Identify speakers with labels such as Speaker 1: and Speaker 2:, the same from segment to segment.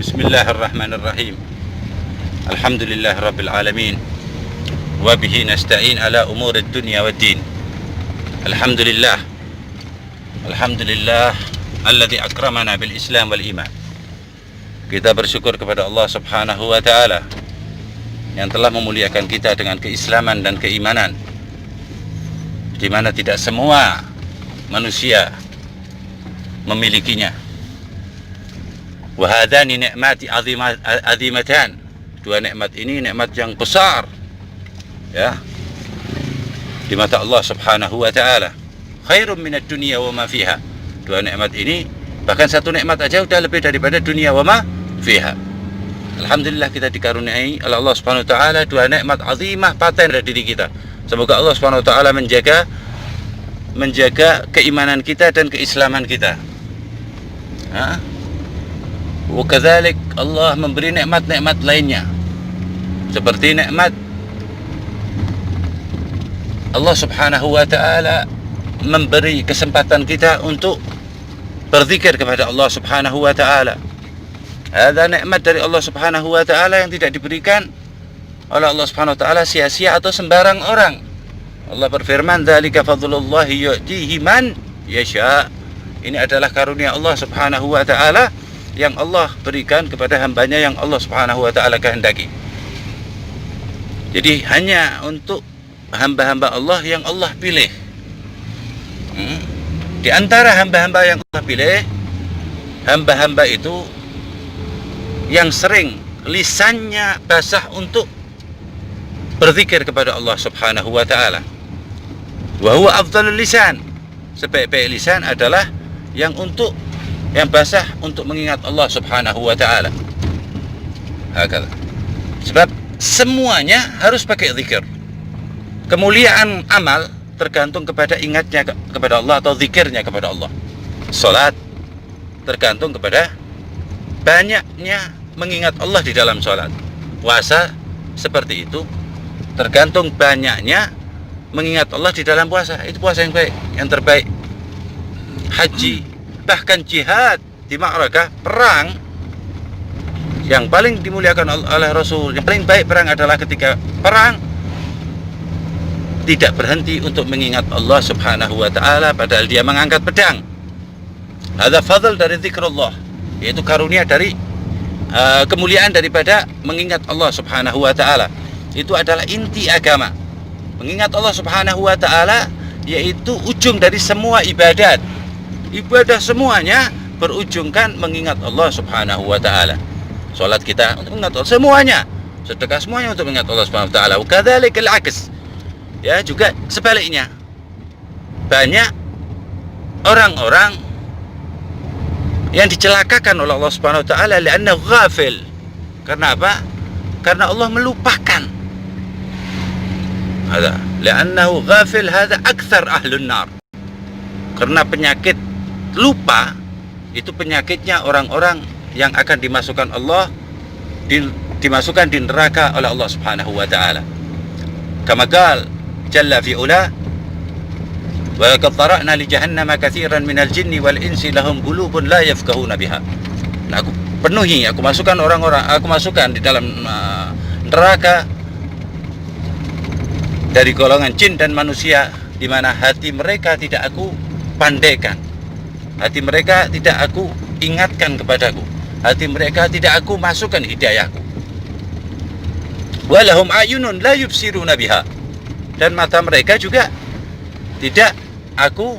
Speaker 1: Bismillahirrahmanirrahim. Alhamdulillah Rabbil Alamin. Wabihi nasta'in ala umurid dunya wa din. Alhamdulillah. Alhamdulillah alladzi akramana bil Islam wal iman. Kita bersyukur kepada Allah Subhanahu wa ta'ala yang telah memuliakan kita dengan keislaman dan keimanan, di mana tidak semua manusia memilikinya. Wa hadani ni'mati azimatan. Dua nikmat ini nikmat yang besar, ya, di mata Allah Subhanahu wa ta'ala. Khairum minad dunya wa ma fiha. Dua nikmat ini, bahkan satu nikmat aja sudah lebih daripada dunia wa ma fiha. Alhamdulillah kita dikaruniai oleh Allah Subhanahu wa ta'ala dua nikmat azimah paten dari diri kita. Semoga Allah Subhanahu wa ta'ala menjaga keimanan kita dan keislaman kita. Wa kadzalik Allah memberi nikmat-nikmat lainnya, seperti nikmat Allah Subhanahu wa ta'ala memberi kesempatan kita untuk berzikir kepada Allah Subhanahu wa ta'ala. Ada nikmat dari Allah Subhanahu wa ta'ala yang tidak diberikan oleh Allah Subhanahu wa ta'ala sia-sia atau sembarang orang. Allah berfirman, "Dzalika fadlullahi yu'tihi man yasha." Ini adalah karunia Allah Subhanahu wa ta'ala yang Allah berikan kepada hambanya yang Allah Subhanahu wa ta'ala kehendaki. Jadi hanya untuk hamba-hamba Allah yang Allah pilih. Di antara hamba-hamba yang Allah pilih, hamba-hamba itu yang sering lisannya basah untuk berzikir kepada Allah Subhanahu wa ta'ala. Wa huwa afdalul lisan. Sebaik-baik lisan adalah yang basah untuk mengingat Allah Subhanahu wa ta'ala. Sebab semuanya harus pakai zikir. Kemuliaan amal tergantung kepada ingatnya kepada Allah atau zikirnya kepada Allah. Salat tergantung kepada banyaknya mengingat Allah di dalam salat. Puasa seperti itu, tergantung banyaknya mengingat Allah di dalam puasa. Itu puasa yang baik, yang terbaik. Haji, bahkan jihad di ma'rakah, perang yang paling dimuliakan oleh Rasul, yang paling baik perang adalah ketika perang tidak berhenti untuk mengingat Allah Subhanahu wa ta'ala padahal dia mengangkat pedang. Ada fadl dari zikrullah, yaitu karunia dari kemuliaan daripada mengingat Allah Subhanahu wa ta'ala. Itu adalah inti agama. Mengingat Allah Subhanahu wa ta'ala yaitu ujung dari semua ibadat. Ibadah semuanya berujungkan mengingat Allah Subhanahu wa ta'ala. Salat kita untuk mengingat Allah semuanya, sedekah semuanya untuk mengingat Allah Subhanahu wa ta'ala. Wa kadzalikal aks. Ya, juga sebaliknya. Banyak orang-orang yang dicelakakan oleh Allah Subhanahu wa ta'ala li'annahu ghafil. Karena apa? Karena Allah melupakan. Hadza li'annahu ghafil, hadza aktsar ahlun nar. Karena penyakit lupa itu penyakitnya orang-orang yang akan dimasukkan dimasukkan di neraka oleh Allah Subhanahu wa ta'ala. Kama qala jalla fi ula, wa laqad zara'na li jahannama katsiran minal jinni wal insi lahum qulubun la yafqahuna biha. Nah, aku masukkan di dalam neraka dari golongan jin dan manusia di mana hati mereka tidak aku pandaikan. Hati mereka tidak aku ingatkan kepadaku. Hati mereka tidak aku masukkan hidayahku. Walahum ayunun la yubsiruna biha. Dan mata mereka juga tidak aku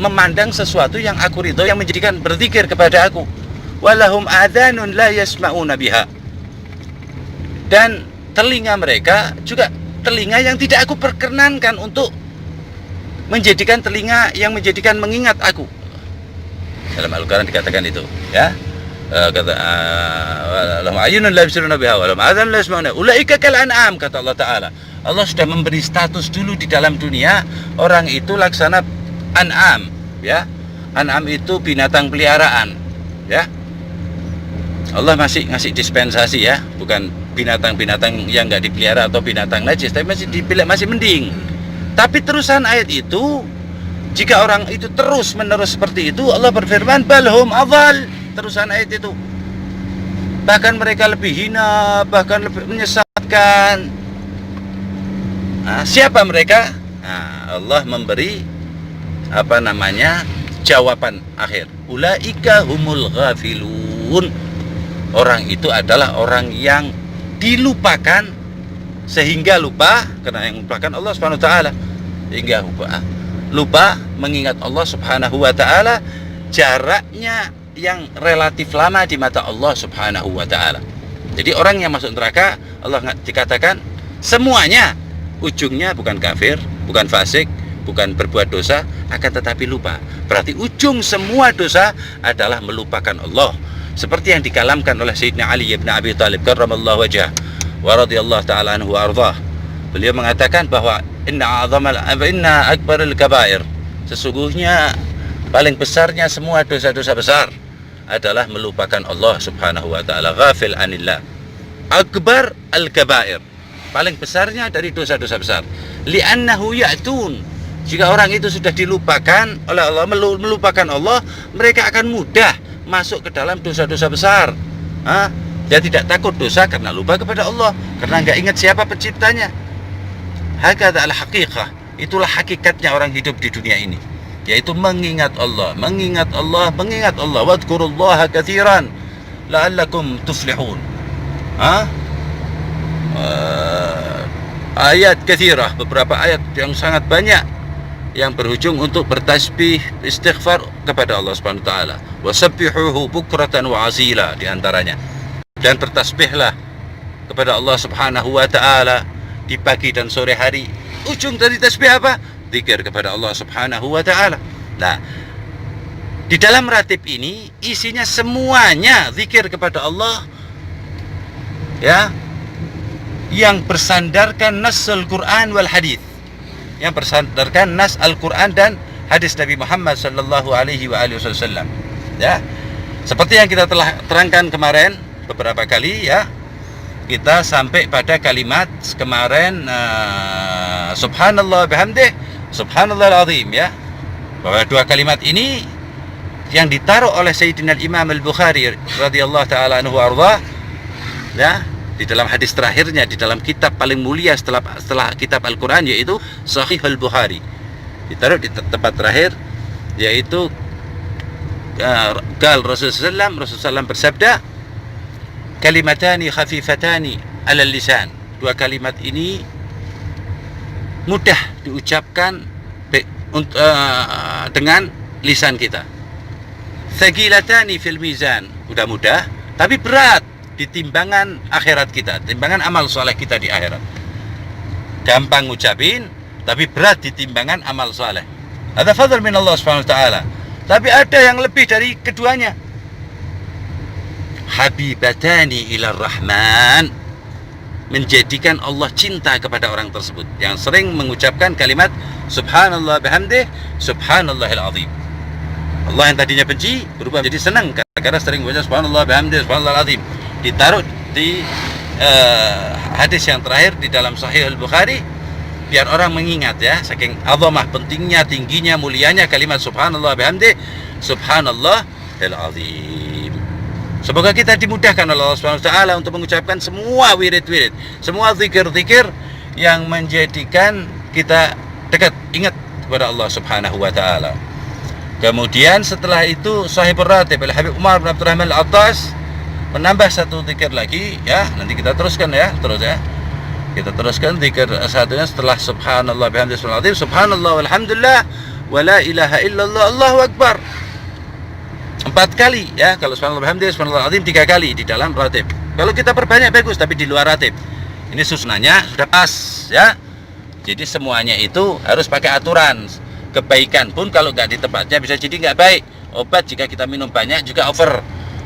Speaker 1: memandang sesuatu yang aku ridho, yang menjadikan berzikir kepada aku. Walahum adhanun la yasma'una biha. Dan telinga mereka juga telinga yang tidak aku perkenankan untuk menjadikan telinga yang menjadikan mengingat aku. Dalam Al-Quran dikatakan itu, ya. Kata lahum ayunun la yubsiruna biha wa lahum adhanun la yasma'una ulaika kal an'am, kata Allah Ta'ala. Allah sudah memberi status dulu di dalam dunia, orang itu laksana an'am, ya. An'am itu binatang peliharaan, ya. Allah masih ngasih dispensasi, ya, bukan binatang-binatang yang enggak dipelihara atau binatang najis, tapi masih mending. Tapi terusan ayat itu Jika orang itu terus menerus seperti itu, Allah berfirman balhum adhal, terusan ayat itu, bahkan mereka lebih hina, bahkan lebih menyesatkan. Nah, siapa mereka? Nah, Allah memberi jawaban akhir. Ulaika humul ghafilun. Orang itu adalah orang yang dilupakan sehingga lupa, karena yang melupakan Allah Subhanahu wa taala, hingga lupa mengingat Allah Subhanahu wa taala, jaraknya yang relatif lama di mata Allah Subhanahu wa taala. Jadi orang yang masuk neraka, Allah dikatakan semuanya ujungnya bukan kafir, bukan fasik, bukan berbuat dosa, akan tetapi lupa. Berarti ujung semua dosa adalah melupakan Allah. Seperti yang dikalamkan oleh Sayyidina Ali bin Abi Thalib karramallahu wajhah wa radhiyallahu ta'ala anhu wa ardhah. Beliau mengatakan bahwa inna akbarul kabair, sesungguhnya paling besarnya semua dosa-dosa besar adalah melupakan Allah Subhanahu wa taala. Ghafil anillah. Akbar al-kabair, paling besarnya dari dosa-dosa besar. Li'annahu ya'tun, jika orang itu sudah dilupakan oleh Allah, melupakan Allah, mereka akan mudah masuk ke dalam dosa-dosa besar. Dia tidak takut dosa karena lupa kepada Allah, karena nggak ingat siapa penciptanya. Hakadha al-haqiqah, itulah hakikatnya orang hidup di dunia ini, yaitu mengingat Allah, mengingat Allah, mengingat Allah. Wadhkurullaha katsiran la'allakum tuflihun. Ayat katsirah, beberapa ayat yang sangat banyak yang berujung untuk bertasbih, istighfar kepada Allah Subhanahu wa taala. Wasabbihuhu bukratan wa asila, di antaranya. Dan bertasbihlah kepada Allah Subhanahu wa taala di pagi dan sore hari. Ujung dari tasbih apa? Zikir kepada Allah Subhanahu wa taala. Nah, di dalam ratib ini isinya semuanya zikir kepada Allah, ya, yang bersandarkan nasul Quran wal hadis, yang bersandarkan nas Al-Quran dan hadis Nabi Muhammad sallallahu alaihi wasallam. Ya, seperti yang kita telah terangkan kemarin beberapa kali, ya, kita sampai pada kalimat kemarin, subhanallah bihamdih, subhanallahil azim, ya, bahwa dua kalimat ini yang ditaruh oleh Sayyidina Imam Al-Bukhari radhiyallahu taala anhu arda, ya, di dalam hadis terakhirnya di dalam kitab paling mulia setelah kitab Al-Quran, yaitu Sahih Al-Bukhari, ditaruh di tempat terakhir, yaitu Rasulullah SAW bersabda, kalimatani khafifatani alal lisan, dua kalimat ini mudah diucapkan dengan lisan kita. Thaqilatani fil mizan, mudah-mudah tapi berat di timbangan akhirat kita, timbangan amal soleh kita di akhirat. Gampang ngucapin tapi berat di timbangan amal soleh. Ada fadl min Allah Subhanahu wa taala. Tapi ada yang lebih dari keduanya. Habibatani ila Rahman, menjadikan Allah cinta kepada orang tersebut yang sering mengucapkan kalimat subhanallah bihamdih, subhanallahil azim. Allah yang tadinya benci berubah menjadi senang karena sering baca subhanallah bihamdih, subhanallahil azim. Ditaruh di hadis yang terakhir di dalam Sahih Al-Bukhari, biar orang mengingat, ya, saking azamah, pentingnya, tingginya, mulianya kalimat subhanallah bihamdih, subhanallahil azim. Semoga kita dimudahkan oleh Allah Subhanahu wa taala untuk mengucapkan semua wirid-wirid, semua zikir-zikir yang menjadikan kita dekat, ingat kepada Allah Subhanahu wa taala. Kemudian setelah itu Sahibur Ratib Al-Habib Umar bin Abdurrahman Al-Attas menambah satu zikir lagi, ya, nanti kita teruskan, ya, terus, ya. Kita teruskan zikir satunya setelah subhanallah bihamdihi subhanallah walhamdulillah wa la ilaha illallah Allahu akbar. 4 kali, ya, kalau subhanallah bihamdihi subhanallah azim 3 kali di dalam ratib. Kalau kita perbanyak bagus, tapi di luar ratib. Ini sunnahnya sudah pas, ya. Jadi semuanya itu harus pakai aturan. Kebaikan pun kalau nggak di tempatnya bisa jadi nggak baik. Obat jika kita minum banyak juga over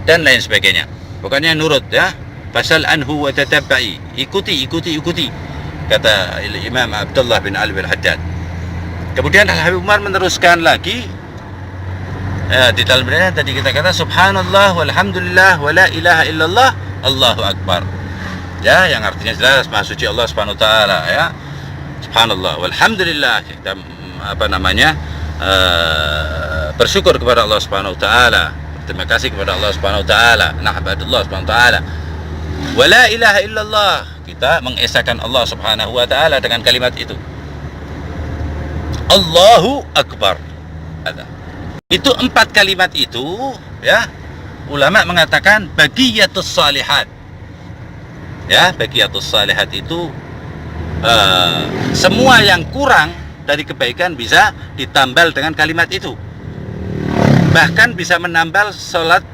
Speaker 1: dan lain sebagainya. Pokoknya nurut, ya. Fasal anhu wa tatabba'i, ikuti kata Imam Abdullah bin Ali bin Haddad. Kemudian Al-Habib Umar meneruskan lagi, di dalam tadi kita kata subhanallah walhamdulillah wa la ilaha illallah Allahu akbar, ya, yang artinya jelas maha suci Allah Subhanahu wa taala, ya. Subhanallah walhamdulillah, kita bersyukur kepada Allah Subhanahu wa taala, terima kasih kepada Allah Subhanahu wa taala, nahmadullah Subhanahu wa taala. Wa la ilaha illallah, kita mengesahkan Allah Subhanahu wa taala dengan kalimat itu. Allahu akbar. Itu 4 kalimat itu, ya, ulama mengatakan baqiyatus salihat. Ya, baqiyatus salihat itu semua yang kurang dari kebaikan bisa ditambal dengan kalimat itu. Bahkan bisa menambal sholat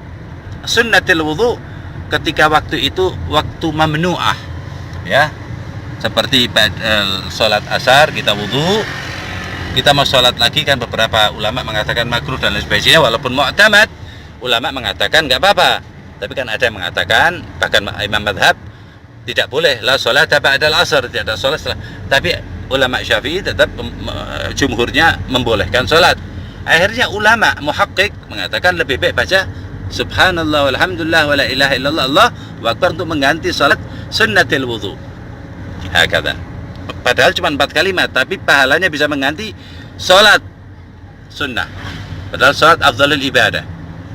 Speaker 1: sunnatil wudhu ketika waktu itu waktu mamnu'ah, ya, seperti sholat asar kita wudhu, kita mau sholat lagi, kan beberapa ulama mengatakan makruh dan lain sebagainya, walaupun mu'tamad ulama mengatakan nggak apa-apa, tapi kan ada yang mengatakan, bahkan imam madhab, tidak boleh la sholat ba'dal asar, tidak ada sholat setelah. Tapi ulama Syafi'i tetap jumhurnya membolehkan sholat. Akhirnya ulama muhaqqiq mengatakan lebih baik baca subhanallah walhamdulillah wala ilaha illallah Allahu akbar untuk mengganti sholat sunnatil wudhu. Hakadha. Padahal cuma 4 kalimat, tapi pahalanya bisa mengganti sholat sunnah. Padahal sholat afdalul ibadah.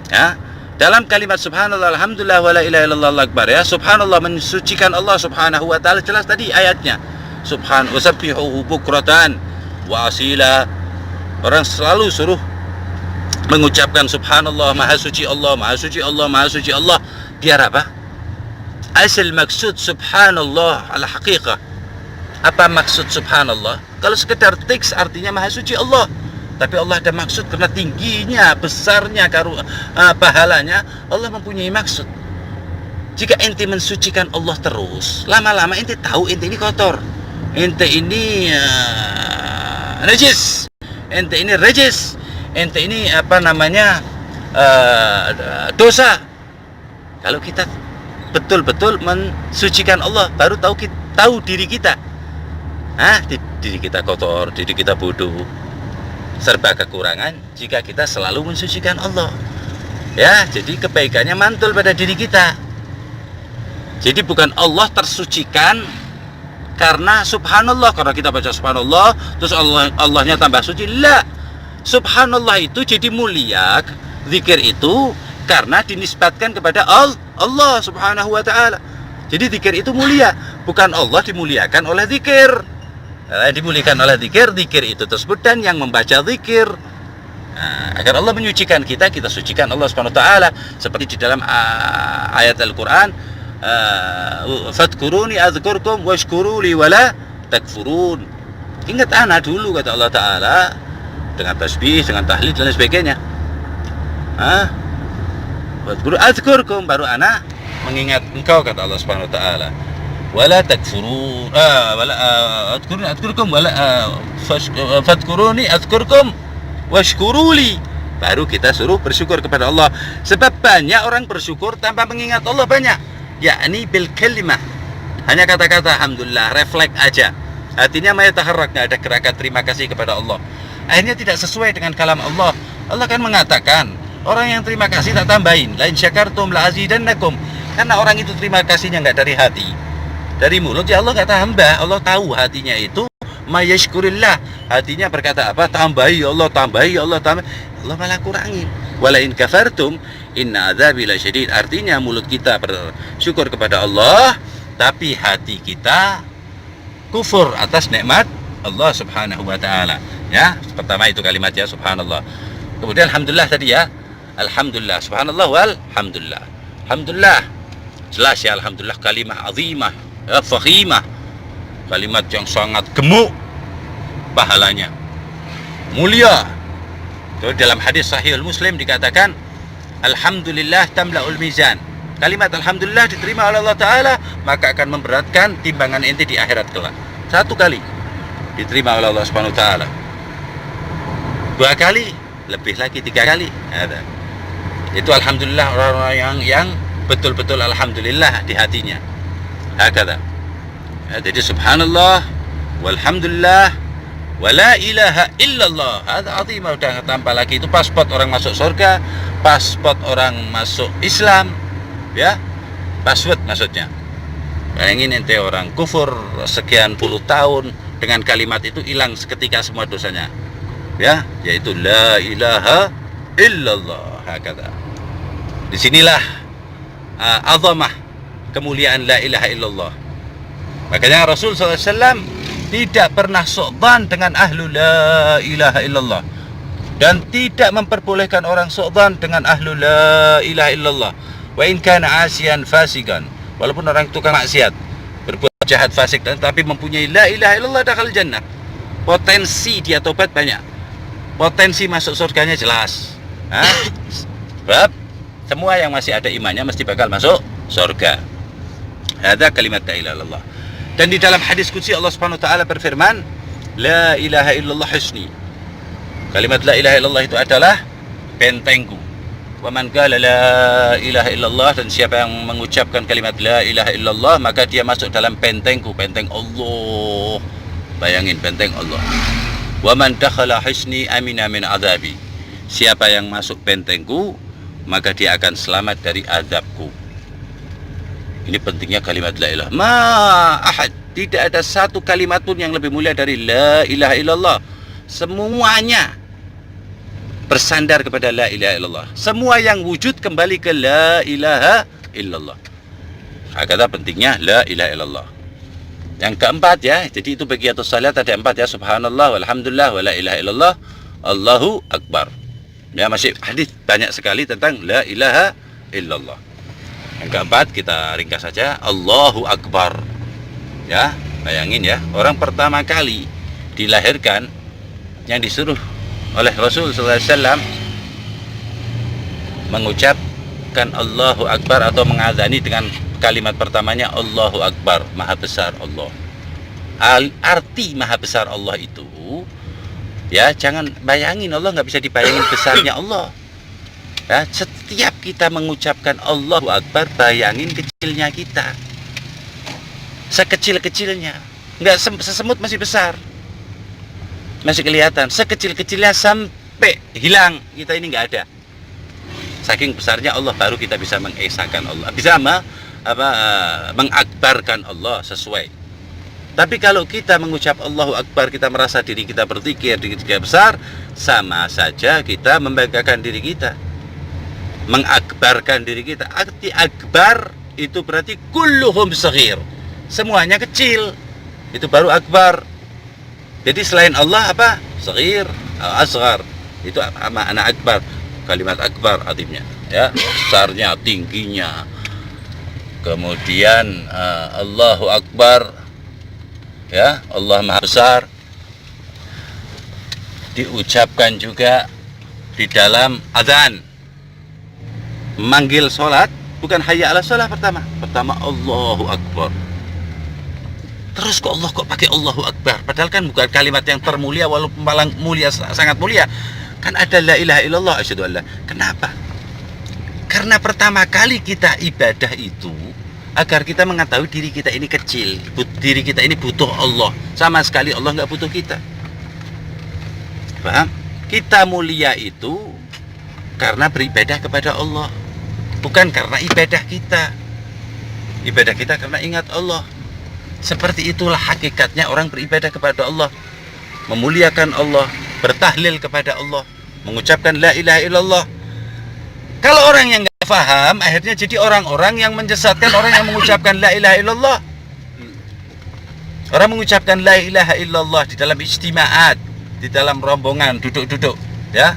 Speaker 1: Ya. Dalam kalimat subhanallah alhamdulillah wala ilaha illallah Allahu akbar, ya, subhanallah mensucikan Allah Subhanahu wa taala, jelas tadi ayatnya. Subhan wasabbihuhu bukratan wa asila. Orang selalu suruh mengucapkan subhanallah, maha suci Allah, maha suci Allah, maha suci Allah. Biar apa? Asal maksud subhanallah ala haqiqah. Apa maksud subhanallah? Kalau sekedar teks artinya maha suci Allah, tapi Allah ada maksud karena tingginya, besarnya pahalanya. Allah mempunyai maksud. Jika ente mensucikan Allah terus, lama-lama ente tahu ente ini kotor, ente ini najis, ente ini rejis, ente ini dosa. Kalau kita betul-betul mensucikan Allah, baru tahu diri kita. Diri kita kotor, diri kita bodoh, serba kekurangan. Jika kita selalu mensucikan Allah, ya, jadi kebaikannya mantul pada diri kita. Jadi bukan Allah tersucikan karena subhanallah, karena kita baca subhanallah terus Allahnya tambah suci. La, subhanallah itu jadi mulia, zikir itu karena dinisbatkan kepada Allah Subhanahu wa taala. Jadi zikir itu mulia, bukan Allah dimuliakan oleh zikir. Dimuliakan oleh zikir itu tersebut dan yang membaca zikir. Agar Allah menyucikan kita, kita sucikan Allah Subhanahu wa taala, seperti di dalam ayat Al-Qur'an, fadkuruni adzkurkum washkuruli wala takfurun. Ingat ana dulu, kata Allah taala, dengan tasbih, dengan tahlil dan sebagainya. Fadkuru adzkurkum, baru ana mengingat engkau, kata Allah Subhanahu wa taala. Wala takfurun, wala adzkurkum wala fadkuruni adzkurkum washkuruli, baru kita suruh bersyukur kepada Allah. Sebab banyak orang bersyukur tanpa mengingat Allah, banyak, yakni bil kalimah, hanya kata-kata alhamdulillah, refleks aja, artinya mayataharrak, nggak ada gerakan terima kasih kepada Allah. Akhirnya tidak sesuai dengan kalam Allah. Allah kan mengatakan, orang yang terima kasih tak tambahin, lain syakartum la azidannakum, karena orang itu terima kasihnya nggak dari hati, dari mulut, ya Allah nggak tambah. Allah tahu hatinya itu mayashkurillah, hatinya berkata apa? Tambahi Allah, tambahi Allah, tambahi. Allah malah kurangin. Walain kafartum inna adzabi lasyadid, artinya mulut kita bersyukur kepada Allah, tapi hati kita kufur atas nikmat Allah Subhanahu wa taala. Ya, pertama itu kalimatnya subhanallah. Kemudian alhamdulillah tadi, ya. Alhamdulillah, subhanallah walhamdulillah. Alhamdulillah, jelas ya, alhamdulillah kalimah azimah, ya, fakhimah, kalimat yang sangat gemuk pahalanya, mulia. Jadi dalam hadis sahih Muslim dikatakan, alhamdulillah tamla'ul mizan. Kalimat alhamdulillah diterima oleh Allah taala, maka akan memberatkan timbangan ente di akhirat kelak. 1 kali diterima oleh Allah Subhanahu wa taala, 2 kali, lebih lagi 3 kali. Itu alhamdulillah orang-orang yang betul-betul alhamdulillah di hatinya. Hakadha. Jadi subhanallah walhamdulillah wala ilaha illallah, ada azimah, udah tanpa lagi. Itu pasport orang masuk surga, pasport orang masuk Islam, ya, password maksudnya. Bayangin ente orang kufur sekian puluh tahun, dengan kalimat itu hilang seketika semua dosanya. ya, yaitu la ilaha illallah. Hakata. Disinilah azamah, kemuliaan la ilaha illallah. Makanya Rasul SAW tidak pernah su'dzan dengan ahlu la ilaha illallah, dan tidak memperbolehkan orang su'dzan dengan ahlu la ilaha illallah. Wa in kana asiyan fasikan, walaupun orang tukang maksiat, berbuat jahat, fasik, tapi mempunyai la ilaha illallah dakhala jannah. Potensi dia tobat banyak, potensi masuk surganya jelas. Sebab semua yang masih ada imannya mesti bakal masuk surga. Ada kalimat la ilaha illallah. Dan di dalam hadis qudsi Allah Subhanahu wa taala berfirman, la ilaha illallah husni. Kalimat la ilaha illallah itu adalah bentengku. Wa man qala la ilaha illallah, dan siapa yang mengucapkan kalimat la ilaha illallah, maka dia masuk dalam bentengku, benteng Allah. Bayangin, benteng Allah. Wa man dakhala husni amina min adzabi. Siapa yang masuk bentengku, maka dia akan selamat dari azabku. Ini pentingnya kalimat la ilaha. Ma ahad, tidak ada satu kalimat pun yang lebih mulia dari la ilaha illallah. Semuanya bersandar kepada la ilaha illallah. Semua yang wujud kembali ke la ilaha illallah. Kata pentingnya la ilaha illallah. Yang keempat ya, jadi itu bagiatus salat ada 4 ya, subhanallah walhamdulillah wa la ilaha illallah Allahu akbar. Ya, masih hadis banyak sekali tentang la ilaha illallah. Yang keempat kita ringkas saja, Allahu akbar. Ya, bayangin ya, orang pertama kali dilahirkan yang disuruh oleh Rasul SAW mengucapkan Allahu akbar atau mengazani dengan kalimat pertamanya Allahu akbar, maha besar Allah. Arti maha besar Allah itu, ya, jangan bayangin, Allah nggak bisa dibayangin besarnya Allah. Ya, setiap kita mengucapkan Allahu akbar, bayangin kecilnya kita, sekecil-kecilnya, nggak sesemut masih besar, masih kelihatan, sekecil-kecilnya sampai hilang kita ini nggak ada. Saking besarnya Allah, baru kita bisa mengesahkan Allah, bisa mengakbarkan Allah sesuai. Tapi kalau kita mengucap Allahu Akbar, kita merasa diri kita berzikir, diri kita besar, sama saja kita membanggakan diri kita, mengakbarkan diri kita. Arti akbar itu berarti kulluhum saghir, semuanya kecil, itu baru akbar. Jadi selain Allah apa? Saghir, asghar, itu makna akbar. Kalimat akbar artinya, ya, besarnya, tingginya. Kemudian Allahu Akbar, ya, Allah Maha Besar, diucapkan juga di dalam adzan, memanggil sholat, bukan hayya ala sholat pertama Allahu Akbar. Terus kok Allah kok pakai Allahu Akbar, padahal kan bukan kalimat yang termulia, walaupun malang mulia, sangat mulia. Kan ada la ilaha illallah asyhadu an la. Kenapa? Karena pertama kali kita ibadah itu agar kita mengetahui diri kita ini kecil, diri kita ini butuh Allah. Sama sekali Allah nggak butuh kita. Paham? Kita mulia itu karena beribadah kepada Allah, bukan karena ibadah kita. Ibadah kita karena ingat Allah. Seperti itulah hakikatnya orang beribadah kepada Allah, memuliakan Allah, bertahlil kepada Allah, mengucapkan la ilaha illallah. Kalau orang yang nggak paham, akhirnya jadi orang-orang yang menyesatkan orang yang mengucapkan la ilaha illallah. Orang mengucapkan la ilaha illallah di dalam ijtima'at, di dalam rombongan, duduk-duduk, ya,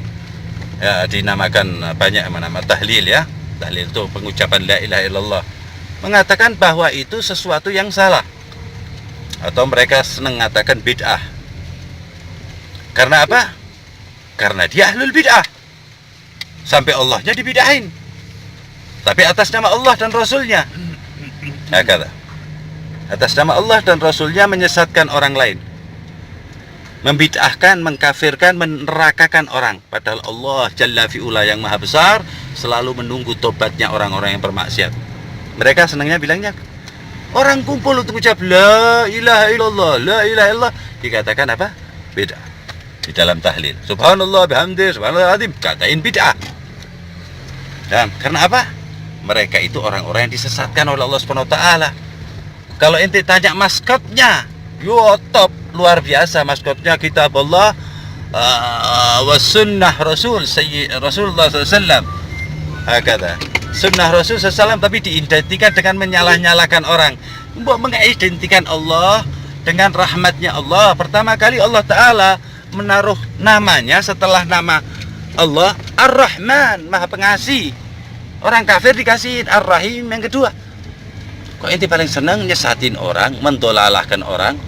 Speaker 1: ya, dinamakan banyak nama tahlil, ya. Tahlil itu pengucapan la ilaha illallah, mengatakan bahwa itu sesuatu yang salah, atau mereka senang mengatakan bid'ah. Karena apa? Karena dia ahlul bid'ah, sampai Allahnya dibid'ahin, tapi atas nama Allah dan Rasulnya. Nah, kata atas nama Allah dan Rasulnya menyesatkan orang lain, membid'ahkan, mengkafirkan, menerakakan orang. Padahal Allah Jalla fi'ula yang maha besar selalu menunggu tobatnya orang-orang yang bermaksiat. Mereka senangnya bilangnya, orang kumpul untuk ucap la ilaha illallah, la ilaha illallah, dikatakan apa? Bid'ah. Di dalam tahlil, subhanallah bihamdi, subhanallah azim, katain bid'ah. Dan karena apa? Mereka itu orang-orang yang disesatkan oleh Allah Subhanahu wa taala. Kalau ente tanya maskotnya, yo top, luar biasa maskotnya kitab Allah, Wasunnah Rasul Rasulullah SAW. Hakata. Sunnah Rasul SAW tapi diidentikan dengan menyalah-nyalahkan orang. Mbok mengidentikan Allah dengan rahmatnya Allah. Pertama kali Allah Ta'ala menaruh namanya setelah nama Allah Ar-Rahman, Maha Pengasih. Orang kafir dikasih Ar-Rahim yang kedua. Kok ente paling senang nyesatin orang, mendolalahkan orang?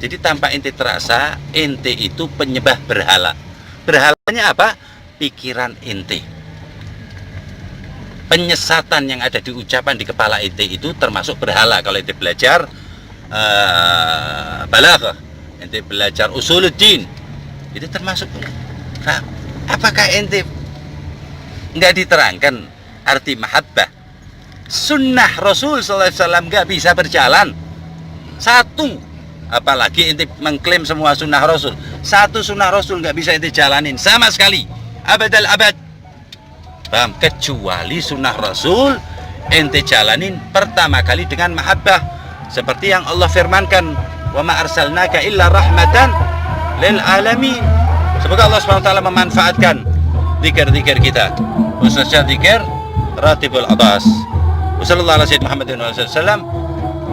Speaker 1: Jadi tanpa ente terasa, ente itu penyembah berhala. Berhalanya apa? Pikiran ente. Penyesatan yang ada di ucapan di kepala ente itu termasuk berhala. Kalau ente belajar balaghah, ente belajar usuluddin, itu termasuk. Nah, apakah ente nggak diterangkan arti mahabbah? Sunnah Rasul SAW nggak bisa berjalan satu, apalagi ente mengklaim semua sunnah Rasul. Satu sunnah Rasul nggak bisa ente jalanin sama sekali, abadal abad. Paham? Kecuali sunnah Rasul ente jalanin pertama kali dengan mahabbah, seperti yang Allah firmankan, wa ma arsalnaka illa rahmatan lil alamin. Semoga Allah SWT memanfaatkan zikir-zikir kita, khususnya zikir ratibul abbas. Wassallallahu ala sayyidina Muhammadin wa sallam.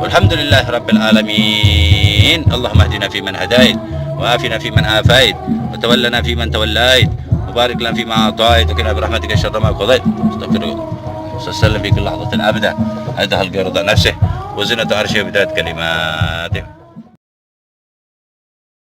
Speaker 1: Walhamdulillahi rabbil alamin. Allahumma hdina fi man hadait, wa afina fi man afait, wa tawallana fi man tawallait, wa barik lana fi ma atait, wa qina bi rahmatika syarra ma qadait. Astaghfirullah. Sallallahu bi kulli lahzatin abada. Hadha al-ghirda nafsihi wa zinatu arshihi wa bidayat kalimatih.